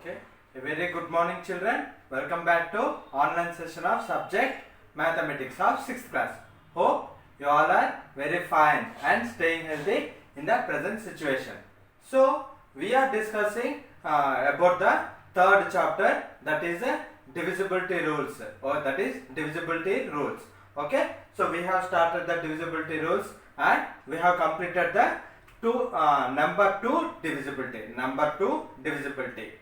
Okay, a very good morning children. Welcome back to online session of subject mathematics of 6th class. Hope you all are very fine and staying healthy in the present situation. So we are discussing about the third chapter, that is divisibility rules, or that is divisibility rules. Okay, so we have started the divisibility rules and we have completed the number 2 divisibility.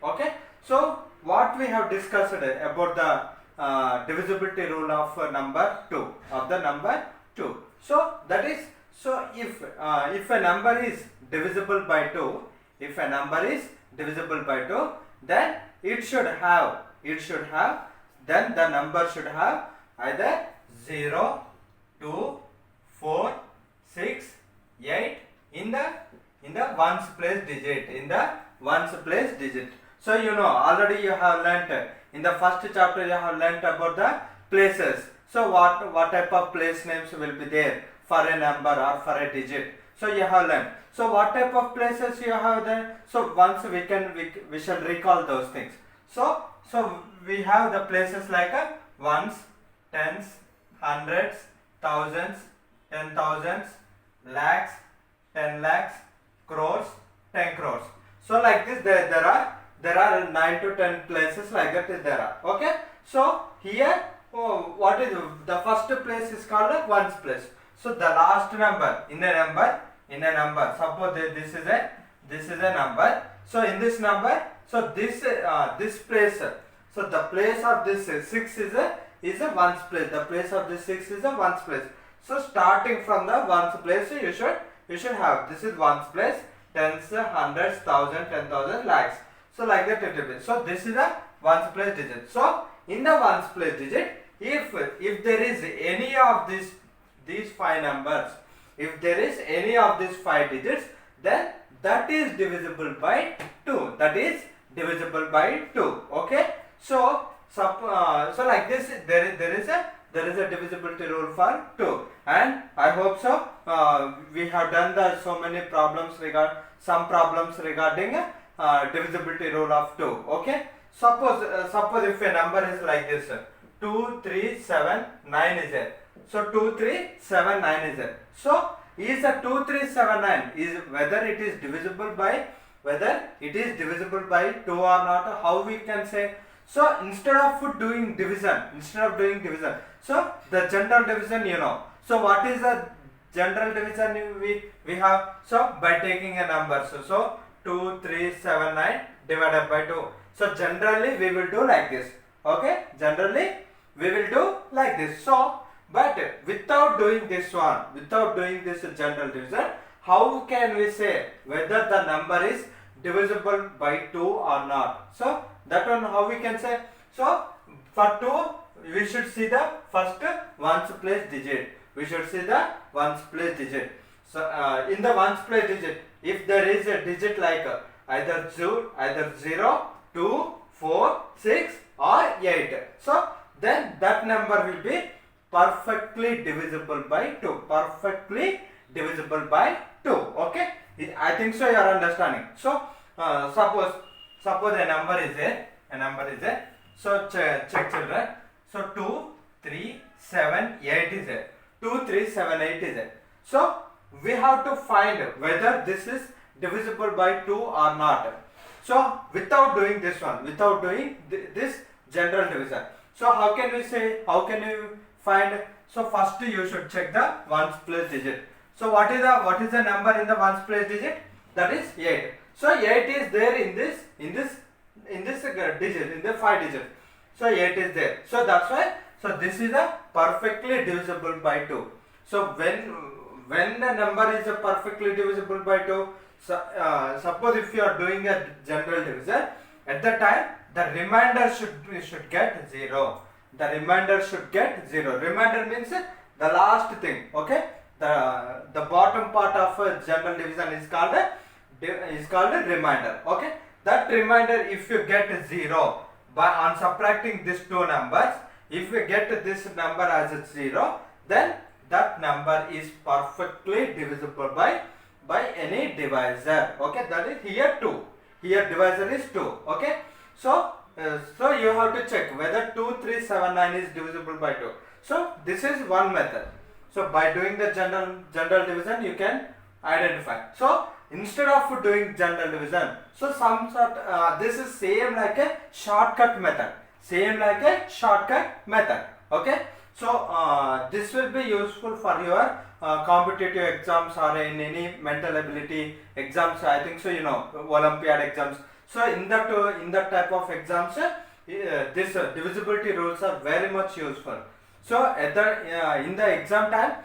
Okay, so what we have discussed about the divisibility rule of number 2. So that is, so if a number is divisible by 2, then it should have then the number should have either 0, 2, 4, 6, 8 in the ones place digit. So you know, already you have learnt in the first chapter, you have learnt about the places. So what type of place names will be there for a number or for a digit. So you have learnt. So what type of places you have there? So once we shall recall those things. So we have the places like ones, tens, hundreds, thousands, 10,000s, lakhs, 10 lakhs, crores, 10 crores. So like this there are 9 to 10 places like that there are. Okay. So here what is the first place is called ones place. So the last number in a number. Suppose this is a number. So in this number, so this place. So the place of this 6 is a ones place. The place of this 6 is a ones place. So starting from the ones place, you should have, this is ones place, tens, hundreds, thousand, 10,000, lakhs. So like that it will be. So this is a ones place digit. So in the ones place digit, if there is any of these 5 numbers, if there is any of these 5 digits, then that is divisible by 2. Okay. So like this there is a divisibility rule for 2, and I hope so we have done so many problems regarding divisibility rule of 2. Okay, suppose if a number is like this, 2 3 7 9 is there. So 2 3 7 9 is there. So is a 2 3 7 9 is whether it is divisible by 2 or not, how we can say? So instead of doing division, so the general division, you know. So what is the general division we have? So by taking a number, so 2 3 7 9 divided by 2. So generally we will do like this. Okay, generally we will do like this. So but without doing this general division, how can we say whether the number is divisible by 2 or not? So that one how we can say? So for 2 we should see the first ones place digit. So in the ones place digit, if there is a digit like either 0, 2, 4, 6 or 8, so then that number will be perfectly divisible by 2. Okay, I think so you are understanding. So suppose a number is there. So check children. So 2 3 7 8 is there. 2 3 7 8 is there. So we have to find whether this is divisible by 2 or not. So without doing this this general division, so how can you find? So first you should check the ones place digit. So what is the number in the ones place digit? That is 8. So 8 is there in this digit, in the 5 digit. So 8 is there. So that's why. So this is a perfectly divisible by 2. So when the number is perfectly divisible by 2, so, suppose if you are doing a general division, at the time the remainder should get 0. Remainder means the last thing. Okay, the bottom part of general division is called a remainder. Okay, that remainder, if you get 0 on subtracting these two numbers, if we get this number as a 0, then that number is perfectly divisible by any divisor. Okay, that is here 2. Here divisor is 2. Okay, So you have to check whether 2379 is divisible by 2. So this is one method. So by doing the general division you can identify. So instead of doing general division, so some sort this is same like a shortcut method. Okay. So this will be useful for your competitive exams or in any mental ability exams. I think so. Olympiad exams. So in that type of exams, this divisibility rules are very much useful. So at the exam time,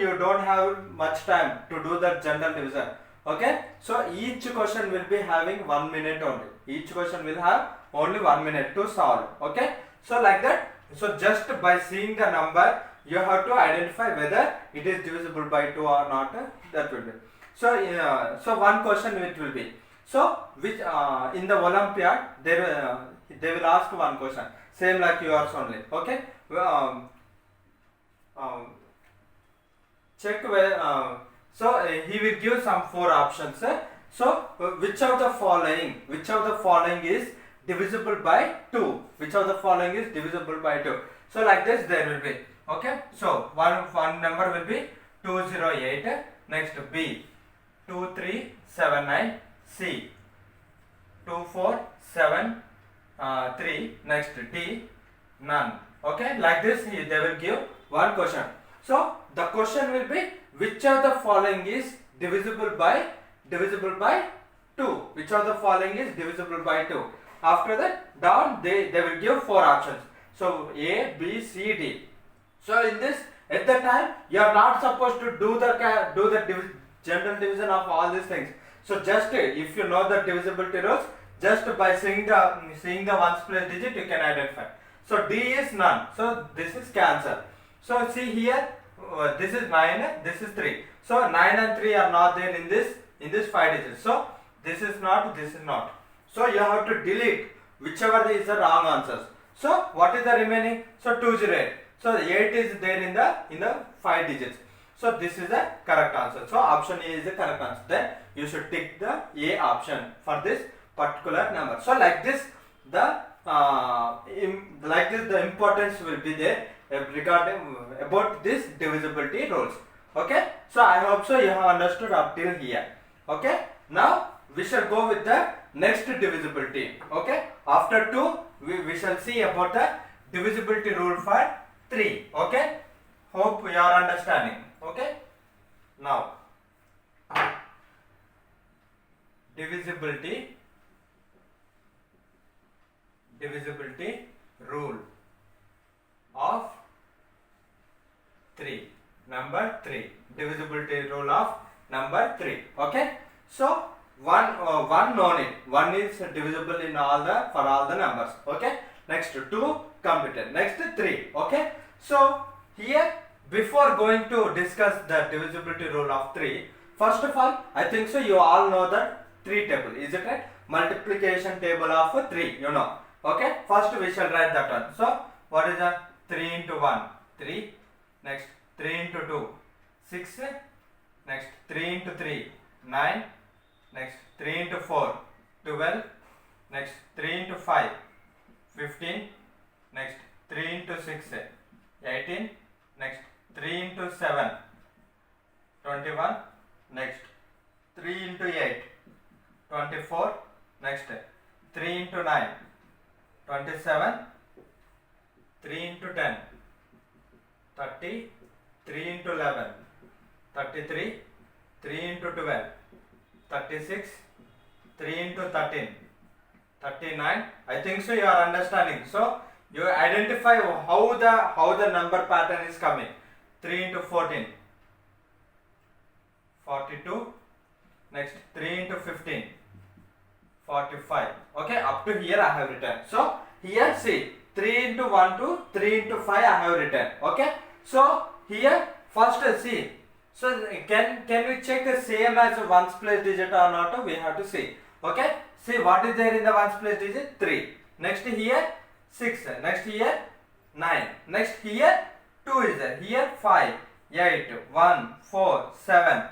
you don't have much time to do the general division. Okay. So each question will be having 1 minute only. Each question will have only 1 minute to solve. Okay. So like that. So just by seeing the number, you have to identify whether it is divisible by 2 or not. That will be. So one question it will be. So which in the Olympiad they will ask one question, same like yours only. Okay. Check where. So he will give some 4 options. So which of the following is divisible by 2? Which of the following is divisible by 2? So like this there will be. Okay. So one number will be 208. Next B 2379. C 2473. Next D none. Okay, like this they will give one question. So the question will be which of the following is divisible by 2? Which of the following is divisible by 2? After that down they will give 4 options. So A, B, C, D. So in this at the time you are not supposed to do the general division of all these things. So just if you know the divisibility rules, just by seeing the ones place digit you can identify. So D is none. So this is cancel. So see here, this is 9, this is 3. So 9 and 3 are not there in this 5 digits. So this is not, this is not. So you have to delete whichever is the wrong answers. So what is the remaining? So 208. So 8 is there in the 5 digits. So this is the correct answer. So option A is the correct answer. Then you should tick the A option for this particular number. So like this the importance will be there regarding about this divisibility rules. Okay. So I hope so you have understood up till here. Okay. Now we shall go with the next divisibility. Okay. After 2 we shall see about the divisibility rule for 3. Okay. Hope you are understanding. Okay. Now divisibility rule of 3. Number 3. Divisibility rule of number 3. Okay. So one known it. 1 is divisible in for all the numbers. Okay. Next 2 completed. Next 3. Okay. So here before going to discuss the divisibility rule of 3, first of all I think so you all know the 3 table. Is it right? Multiplication table of 3. You know. Okay. First we shall write that one. So what is the 3 into 1? 3. Next 3 into 2. 6. Next 3 into 3. 9. Next 3 into 4. 12. Next 3 into 5. 15. Next 3 into 6. 18. Next 3 into 7. 21. Next 3 into 8. 24. Next 3 into 9. 27. 3 into 10. 30. 3 into 11. 33. 3 into 12. 36. 3 into 13. 39. I think so you are understanding. So you identify how the number pattern is coming. 3 into 14. 42. Next 3 into 15. 45. Okay, up to here I have written. So here see 3 into 1 to 3 into 5 I have written. Okay. So here first see. So can we check the same as ones place digit or not? We have to see. Okay. See what is there in the ones place digit? 3. Next here 6. Next here 9. Next here 2 is there. Here 5, 8, 1, 4, 7,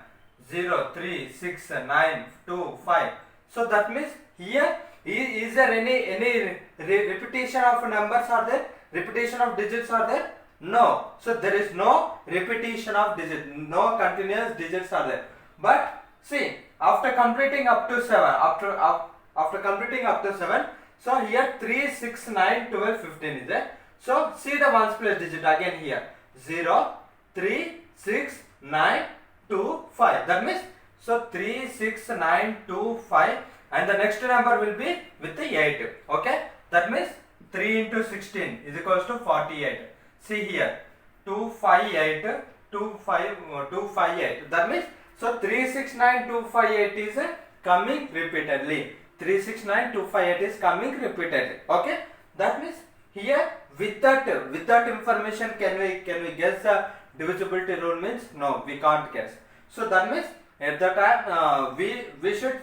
0, 3, 6, 9, 2, 5. So that means here is there any repetition of numbers are there? Repetition of digits are there? No. So there is no repetition of digits, no continuous digits are there. But see, after completing up to 7, after completing up to 7, so here 3, 6, 9, 12, 15 is there. So see the ones place digit again here, 0, 3, 6, 9, 2, 5. That means, so 3, 6, 9, 2, 5, and the next number will be with the 8. Okay, that means 3 into 16 is equals to 48. See here, 258, 258. That means, so 369258 is coming repeatedly. 369258 is coming repeatedly. Okay, that means here with that information can we guess the divisibility rule means? No, we can't guess. So that means at the time we should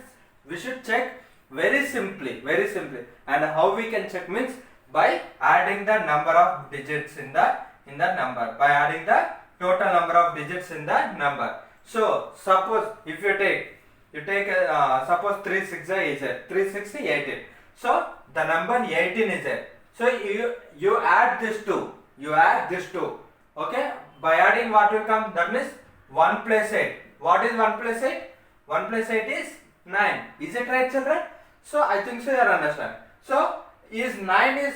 check very simply, and how we can check means by adding the number of digits in the number, by adding the total number of digits in the number. So suppose if you take suppose 3 6 is there, 3 6 18. So the number 18 is there. So you add this two. Okay, by adding what will come? That means 1 plus 8. What is 1 plus 8? 1 plus 8 is 9. Is it right, children? So I think so you understand. So is 9 is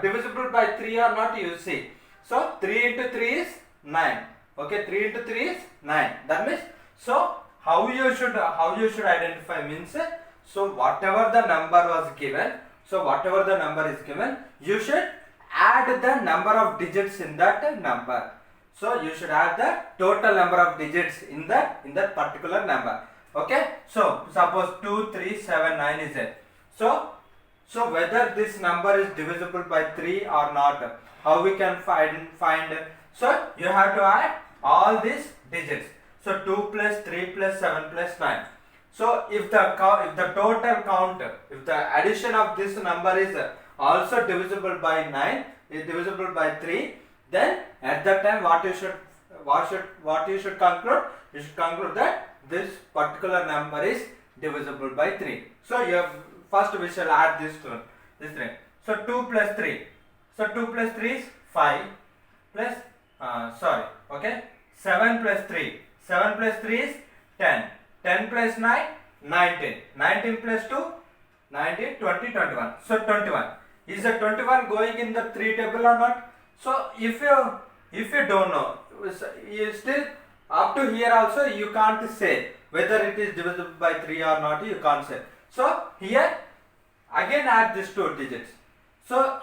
divisible by 3 or not? You see. So 3 into 3 is 9. Okay, 3 into 3 is 9. That means, so how you should identify means, so whatever the number was given, you should add the number of digits in that number. So you should add the total number of digits in that particular number. Okay, so suppose 2 3 7 9 is there. So whether this number is divisible by 3 or not, how we can find? So you have to add all these digits. So 2 plus 3 plus 7 plus 9. So if the total count, if the addition of this number is also divisible by 9, is divisible by 3, then at that time what you should conclude? You should conclude that this particular number is divisible by 3. So first we shall add this 3. So 2 plus 3. So 2 plus 3 is 5 plus 7 plus 3. 7 plus 3 is 10. 10 plus 9, 19. 19 plus 2, 19, 20, 21. So 21. Is the 21 going in the 3 table or not? So if you don't know, you still up to here also you can't say whether it is divisible by 3 or not, you can't say. So here again add these 2 digits. So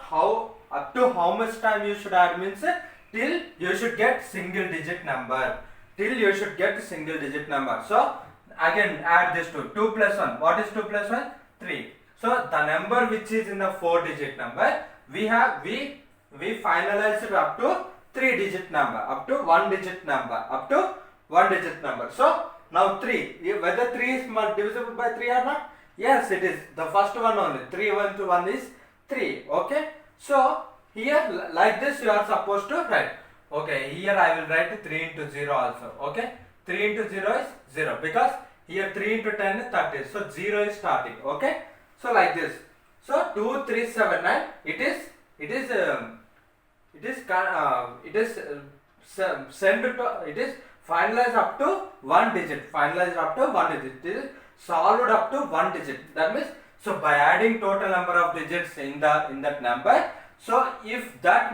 up to how much time you should add means till you should get single digit number. So again add this 2. 2 plus 1. What is 2 plus 1? 3. So the number which is in the 4 digit number, we finalize it up to 3 digit number, up to 1 digit number. So now 3, whether 3 is divisible by 3 or not? Yes, it is. The first one only. 3 1 to 1 is 3. Okay. So here like this you are supposed to write. Okay, here I will write 3 into 0 also. Okay, 3 into 0 is 0 because here 3 into 10 is 30. So 0 is starting. Okay, so like this. So 2 3 7 9. It is finalized up to 1 digit. It is solved up to 1 digit. That means, so by adding total number of digits in that number, so if the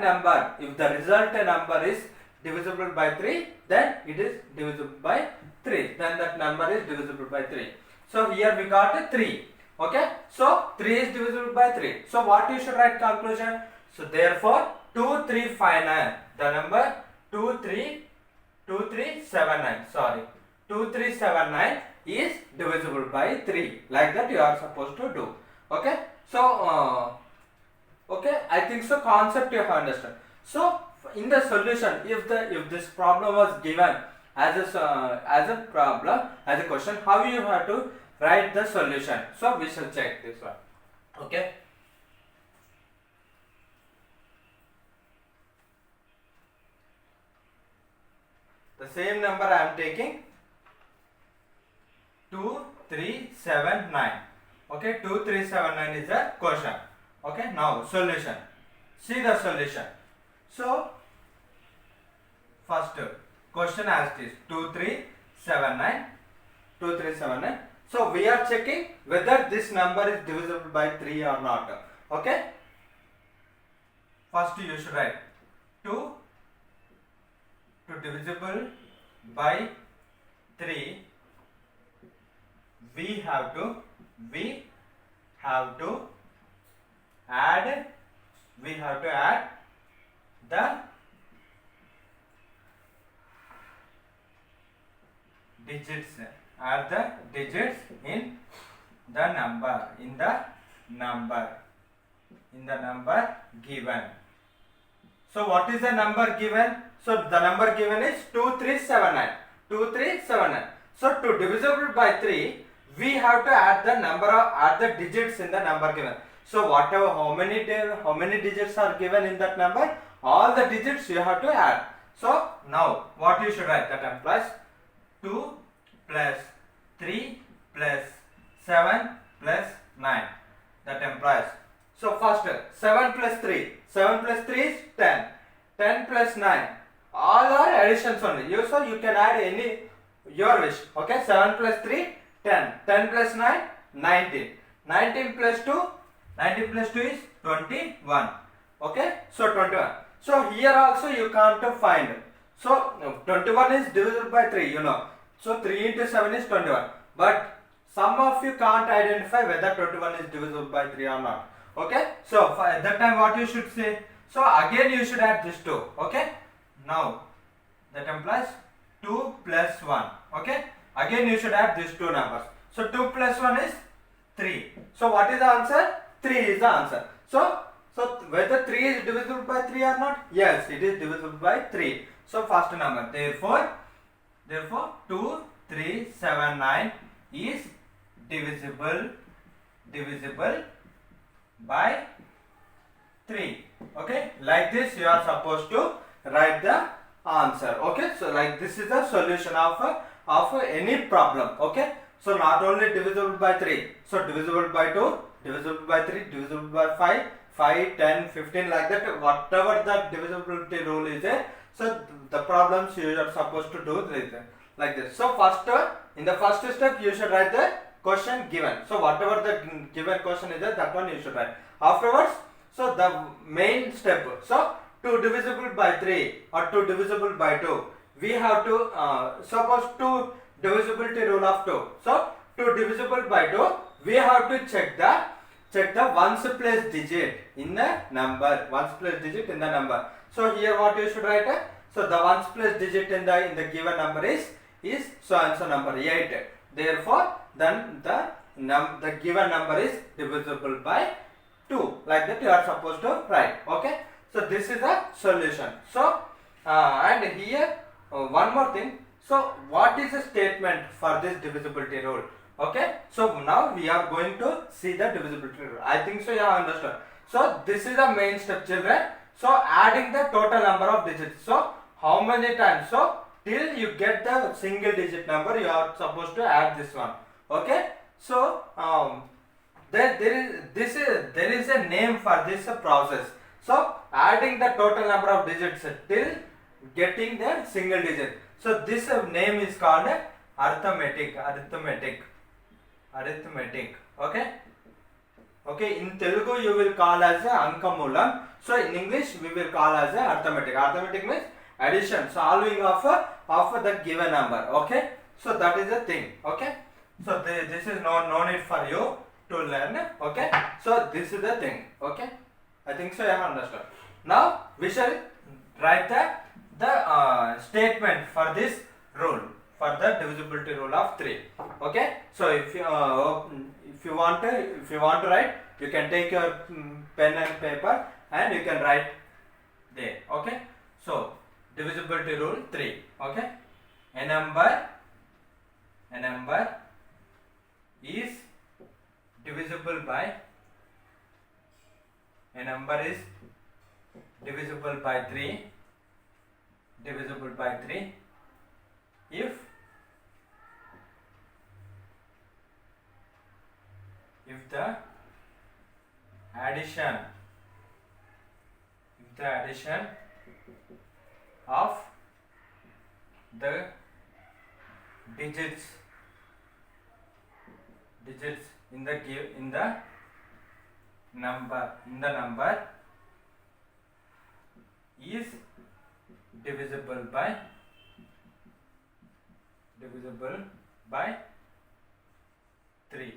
resultant number is divisible by 3, then it is divisible by 3. Then that number is divisible by 3. So here we got a 3. Okay. So 3 is divisible by 3. So what you should write conclusion? So therefore 2359. The number 2379. Sorry. 2379 is divisible by 3. Like that you are supposed to do. Okay. So okay, I think so concept you have understood. So in the solution, if this problem was given as a problem, as a question, how you have to write the solution? So we shall check this one. Okay. The same number I am taking 2379. Okay, 2379 is the question. Okay, now solution. See the solution. So first question as this 2379. 2379. So we are checking whether this number is divisible by 3 or not. Okay. First you should write 2 to divisible by 3. We have to add the digits, in the number given. So what is the number given? So the number given is 2379. 2379. So to divisible by 3, we have to add the digits in the number given. So whatever, how many digits are given in that number, all the digits you have to add. So now what you should write? That implies 2 plus 3 plus 7 plus 9. That implies. So first 7 plus 3. 7 plus 3 is 10. 10 plus 9. All are additions only. So you can add any your wish. Okay, 7 plus 3, 10. 10 plus 9, 19. 19 plus 2, 19 plus 2 is 21. Okay, so 21. So here also you can't find. So 21 is divisible by 3, you know. So 3 into 7 is 21. But some of you can't identify whether 21 is divisible by 3 or not. Okay, so at that time what you should say? So again you should add this 2. Okay, now that implies 2 plus 1. Okay, again you should add these two numbers. So 2 plus 1 is 3. So what is the answer? 3 is the answer. So whether 3 is divisible by 3 or not? Yes, it is divisible by 3. So first number. Therefore 2379 is divisible by 3. Okay, like this you are supposed to write the answer. Okay, so like this is the solution of any problem. Okay, so not only divisible by 3, so divisible by 2, divisible by 3, divisible by 5, 5, 10, 15, like that, whatever the divisibility rule is there. So the problems you are supposed to do like this. So first, in the first step you should write the question given. So whatever the given question is there, that one you should write. Afterwards, so the main step, so 2 divisible by 3 or 2 divisible by 2, we have to suppose 2 divisibility rule of 2. So 2 divisible by 2, we have to check the ones place digit in the number. Ones place digit in the number. So here what you should write? So the ones place digit in the given number is so and so number 8. Therefore then the given number is divisible by 2. Like that you are supposed to write. Okay. So this is a solution. So and here one more thing. So what is the statement for this divisibility rule? Okay. So now we are going to see the divisibility rule. I think so you have understood. So this is the main step, children. So adding the total number of digits. So how many times? So till you get the single digit number, you are supposed to add this one. Okay. So there is a name for this process. So adding the total number of digits till getting the single digit. So this name is called arithmetic. Okay. Okay, in Telugu you will call as Ankamulam. So in English we will call as arithmetic. Arithmetic means addition, solving of the given number. Okay. So that is the thing. Okay. So this is no need for you to learn. Okay. So this is the thing. Okay. I think so you have understood. Now we shall write the statement for this rule, for the divisibility rule of 3. Okay. So if you want to write, you can take your pen and paper and you can write there. Okay. So divisibility rule 3. Okay. A number is divisible by 3 if the addition of the digits in the number is divisible by 3.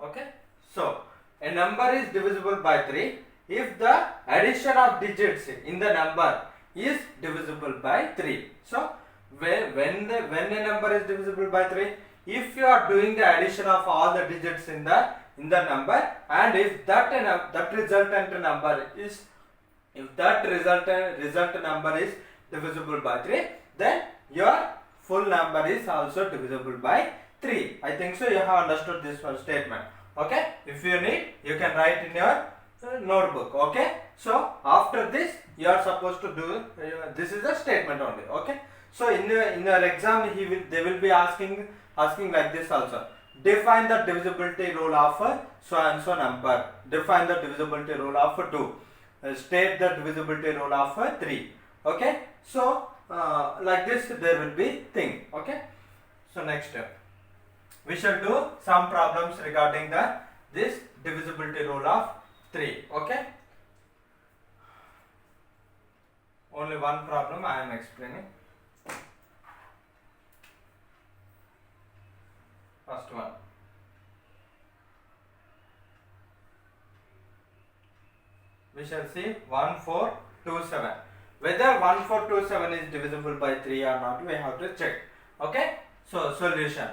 Okay, so a number is divisible by 3 if the addition of digits in the number is divisible by 3. So when a number is divisible by 3, if you are doing the addition of all the digits in the number, and if that resultant number is divisible by 3, then your full number is also divisible by 3. I think so you have understood this one statement. Okay, if you need, you can write in your notebook. Okay, so after this you are supposed to do this is a statement only. Okay, so in your exam they will be asking like this also. Define the divisibility rule of so and so number. Define the divisibility rule of 2. State the divisibility rule of 3. Okay, so like this there will be thing. Okay, so next we shall do some problems regarding this divisibility rule of 3. Okay, only one problem I am explaining. First one. We shall see 1427. Whether 1427 is divisible by 3 or not, we have to check. Okay, so solution.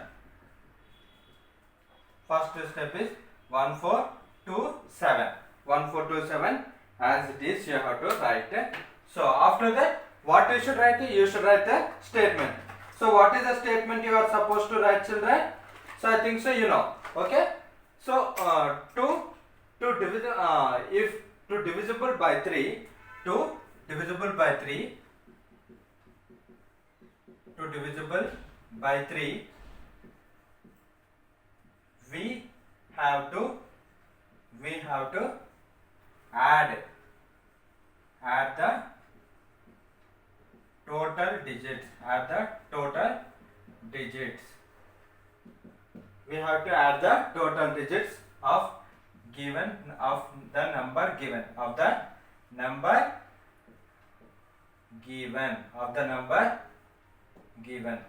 First step is 1427. 1427 as it is you have to write. So after that, what you should write? You should write a statement. So what is the statement you are supposed to write, children? So I think so you know. Okay, so divisible by 3, we have to add the total digits. We have to add the total digits of the number given.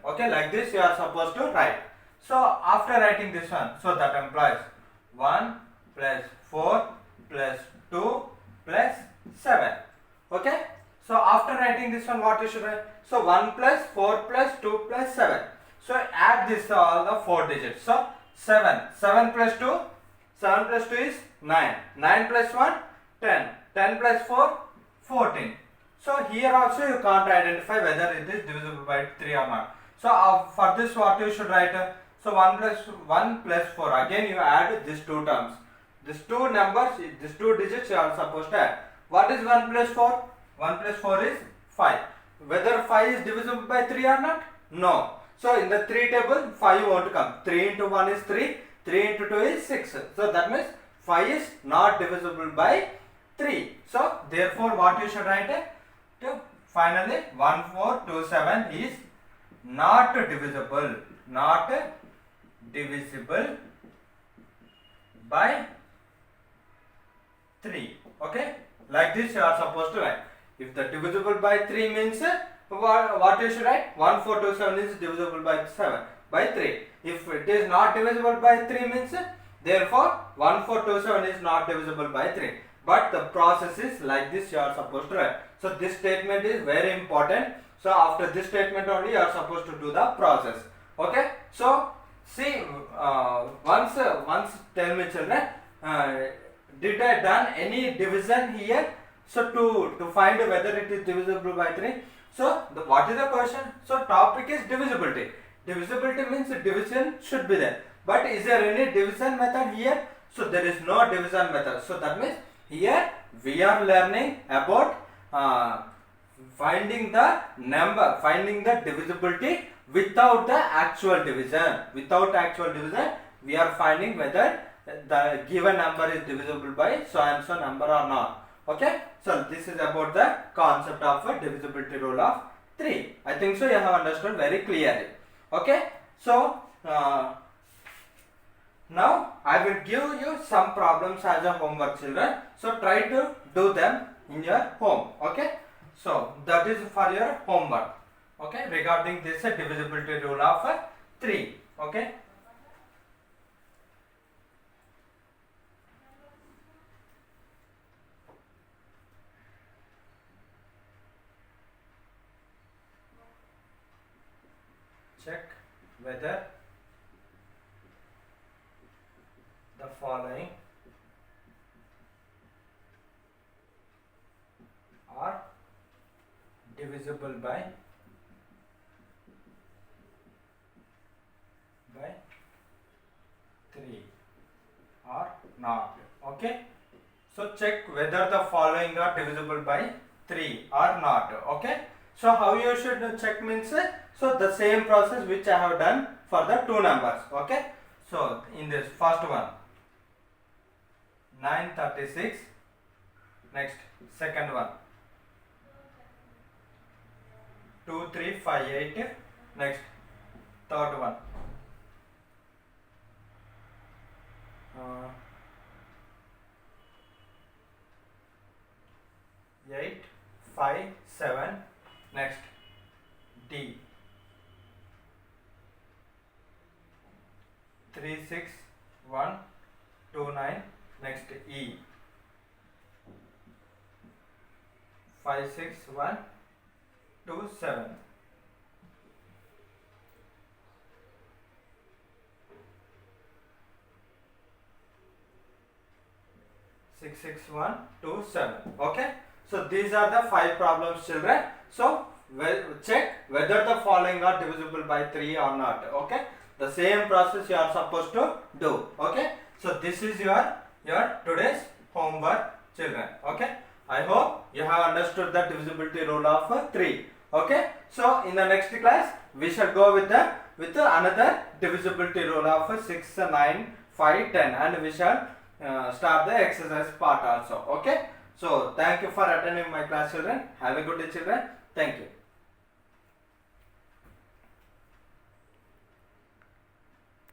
Okay, like this you are supposed to write. So after writing this one, so that implies 1 plus 4 plus 2 plus 7. Okay, so after writing this one, what you should write? So 1 plus 4 plus 2 plus 7. So add this all the 4 digits. So 7 plus 2 is 9. 9 plus 1 10. 10 plus 4 14. So here also you can't identify whether it is divisible by 3 or not. So for this what you should write? So 1 plus 4. Again you add these two terms. These two numbers, these two digits you are supposed to add. What is 1 plus 4? 1 plus 4 is 5. Whether 5 is divisible by 3 or not? No. So in the 3 table 5 won't come. 3 into 1 is 3. 3 into 2 is 6. So that means 5 is not divisible by 3. So therefore what you should write? Finally 1427 is not divisible by 3. Okay, like this you are supposed to write. If the divisible by 3 means what you should write? 1427 is divisible by 3. If it is not divisible by 3 means therefore 1427 is not divisible by 3. But the process is like this you are supposed to write. So this statement is very important. So after this statement only you are supposed to do the process. Okay, so see once tell me, children, did I done any division here? So to find whether it is divisible by 3. So what is the question? So topic is divisibility. Divisibility means division should be there. But is there any division method here? So there is no division method. So that means here we are learning about finding the divisibility without the actual division. we are finding whether the given number is divisible by so and so number or not. Okay, so this is about the concept of a divisibility rule of 3. I think so you have understood very clearly. Okay, so now I will give you some problems as a homework, children. So try to do them in your home. Okay, so that is for your homework. Okay, regarding this divisibility rule of 3. Okay. Check whether the following are divisible by 3 or not. Okay, so check whether the following are divisible by 3 or not. Okay, so how you should check means so the same process which I have done for the two numbers. Okay, so in this first one 936, next second one 2358, next third one 857, next D 36129, next E 56127. Six six one two seven. Okay, so these are the 5 problems, children. So check whether the following are divisible by 3 or not. Okay, the same process you are supposed to do. Okay, so this is your today's homework, children. Okay, I hope you have understood the divisibility rule of 3. Okay, so in the next class we shall go with another divisibility rule of 6, 9, 5, 10, and we shall start the exercise part also. Okay, so thank you for attending my class, children. Have a good day, children. Thank you.